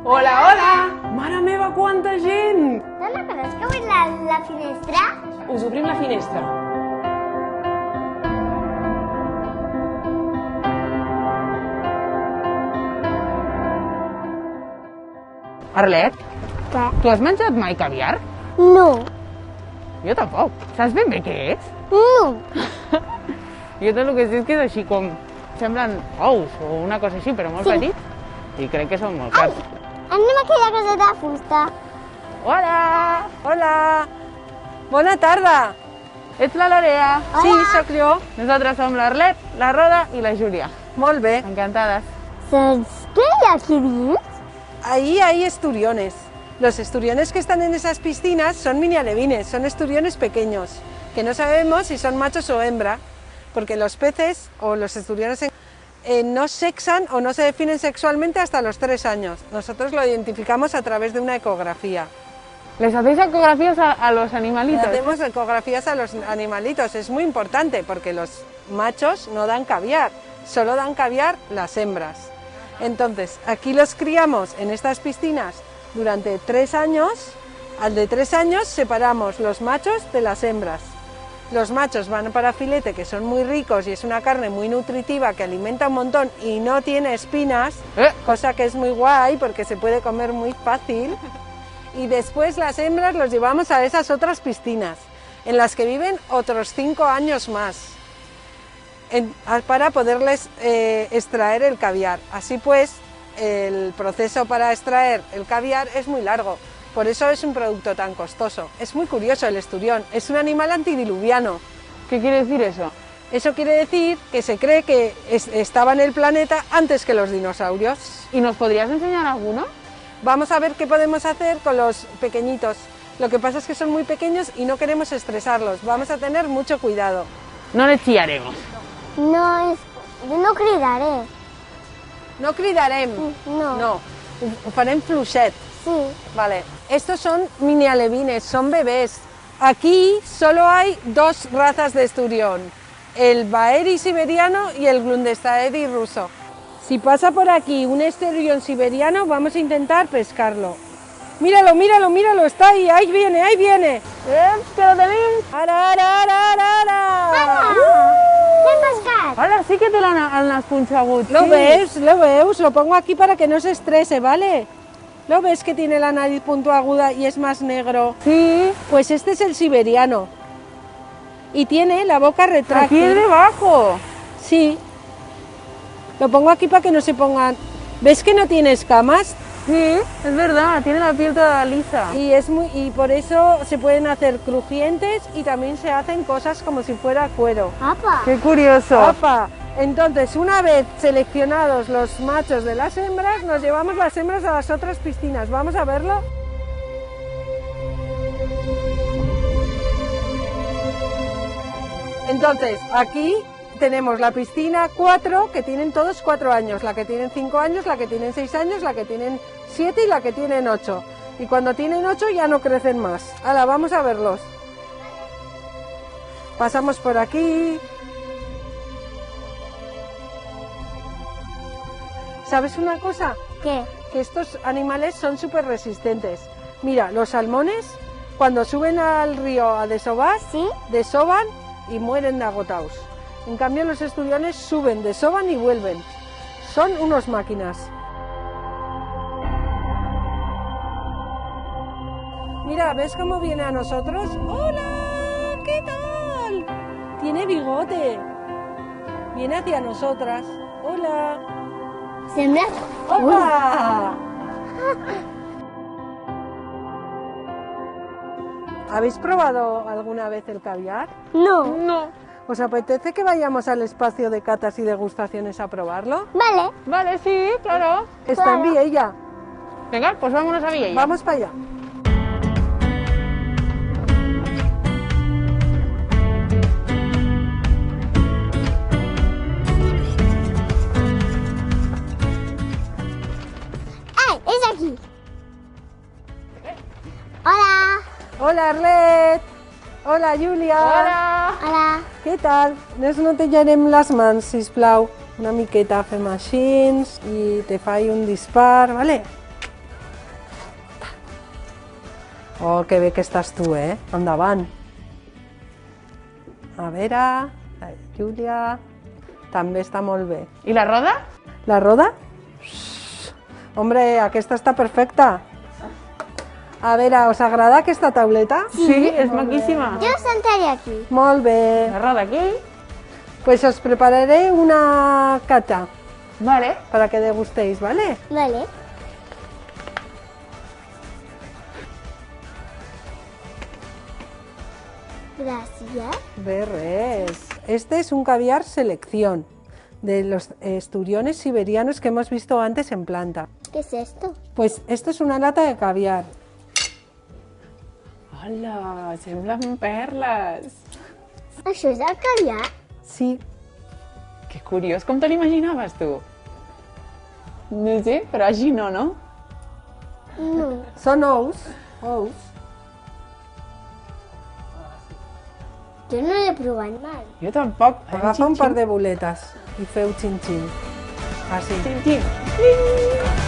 Hola, hola! Mare meva, quanta gent! Dona, però és que obrir la finestra? Us obrim la finestra. Arlet, Què? tu has menjat mai caviar? No. Jo tampoc. Saps ben bé què és? No. Jo tot el que sé és que és així com... Semblen ous o una cosa així, però molt petits. I crec que són molt cars. Anem a aquella caseta de fusta. Hola! Hola! Bona tarda! Ets la Lorea? Hola. Sí, sóc jo. Nosaltres som l'Arlet, la Roda i la Júlia. Molt bé. Encantades. Saps què hi ha aquí dins? Ahí hay esturiones. Los esturiones que están en esas piscinas son mini alevines, son esturiones pequeños, que no sabemos si son machos o hembra, porque los peces o los esturiones no sexan o no se definen sexualmente hasta los 3 años. Nosotros lo identificamos a través de una ecografía. ¿Les hacéis ecografías a los animalitos? Hacemos ecografías a los animalitos, es muy importante porque los machos no dan caviar, solo dan caviar las hembras. Entonces, aquí los criamos en estas piscinas durante 3 años, al de 3 años separamos los machos de las hembras. Los machos van para filete, que son muy ricos y es una carne muy nutritiva que alimenta un montón y no tiene espinas, cosa que es muy guay porque se puede comer muy fácil. Y después las hembras los llevamos a esas otras piscinas, en las que viven otros 5 años más, para poderles extraer el caviar. Así pues, el proceso para extraer el caviar es muy largo, por eso es un producto tan costoso. Es muy curioso el esturión, es un animal antidiluviano. ¿Qué quiere decir eso? Eso quiere decir que se cree que estaba en el planeta antes que los dinosaurios. ¿Y nos podrías enseñar alguno? Vamos a ver qué podemos hacer con los pequeñitos. Lo que pasa es que son muy pequeños y no queremos estresarlos. Vamos a tener mucho cuidado. No les chillaremos. No, jo no cridaré. No cridarem. No. No, ho farem fluixet. Sí. Vale. Estos son mini alevines, son bebés. Aquí solo hay 2 razas de esturión, el baeri siberiano y el glundestaedi ruso. Si pasa por aquí un esturión siberiano, vamos a intentar pescarlo. Míralo, míralo, míralo, está ahí, ahí viene, ahí viene. ¡Que lo tenim! Ara, ara, ara, ara, ara. L'hem pescat. Ara sí que te l'han punxagut. ¿Lo sí. ves? ¿Lo ves? Lo pongo aquí para que no se estrese, ¿vale? ¿Lo ves que tiene la nariz puntiaguda y es más negro? Sí. Pues este es el siberiano. Y tiene la boca Aquí retráctil. debajo. Sí. Lo pongo aquí para que no se pongan... ¿Ves que no tiene escamas? Sí, es verdad, tiene la piel toda lisa. Y por eso se pueden hacer crujientes y también se hacen cosas como si fuera cuero. Apa. Qué curioso. ¡Apa! Entonces, una vez seleccionados los machos de las hembras, nos llevamos las hembras a las otras piscinas. ¿Vamos a verlo? Entonces, aquí tenemos la piscina 4, que tienen todos 4 años, la que tienen 5 años, la que tienen 6 años, la que tienen 7 y la que tienen 8. Y cuando tienen 8 ya no crecen más. Ahora, vamos a verlos. Pasamos por aquí. ¿Sabes una cosa? Què? Que estos animales son súper resistentes. Mira, los salmones, cuando suben al río a desovar, Sí? desoban y mueren de agotados. En cambio, los esturiones suben, desoban y vuelven. Son unos máquinas. Mira, ¿ves cómo viene a nosotros? ¡Hola! ¿Qué tal? Tiene bigote. Viene hacia nosotras. ¡Hola! Sembla... ¡Opa! ¿Habéis probado alguna vez el caviar? No. No. ¿Os apetece que vayamos al espacio de catas y degustaciones a probarlo? Vale. Vale, sí, claro. Está en Viella. Venga, pues vámonos a Viella. Vamos para allá. És aquí. Hola. Hola, Arlet. Hola, Júlia. Hola. Hola. Què tal? Ens netejarem les mans, sisplau. Una miqueta fem així i te faig un dispar, vale? Oh, que bé que estàs tu, Endavant. A veure, la Júlia també està molt bé. I la roda? La roda? Hombre, aquesta està perfecta. A veure, us agrada aquesta tauleta? Sí, és maquíssima. Yo sentaré aquí. Molt bé. La roda aquí. Pues os prepararé una cata Vale. para que degustéis, ¿vale? Vale. Gracias. De res. Este es un caviar selección de los esturiones siberianos que hemos visto antes en planta. ¿Qué es esto? Pues esto es una lata de caviar. Hola, semblen perles. Això és el caviar? Sí, Que curiós, com te l'imaginaves tu? No sé, però així no, no? No. son ous. Ous. Jo no l'he provat mai. Jo tampoc. Agafa un par de boletes i feu xin-xin. Així. Xin, xin.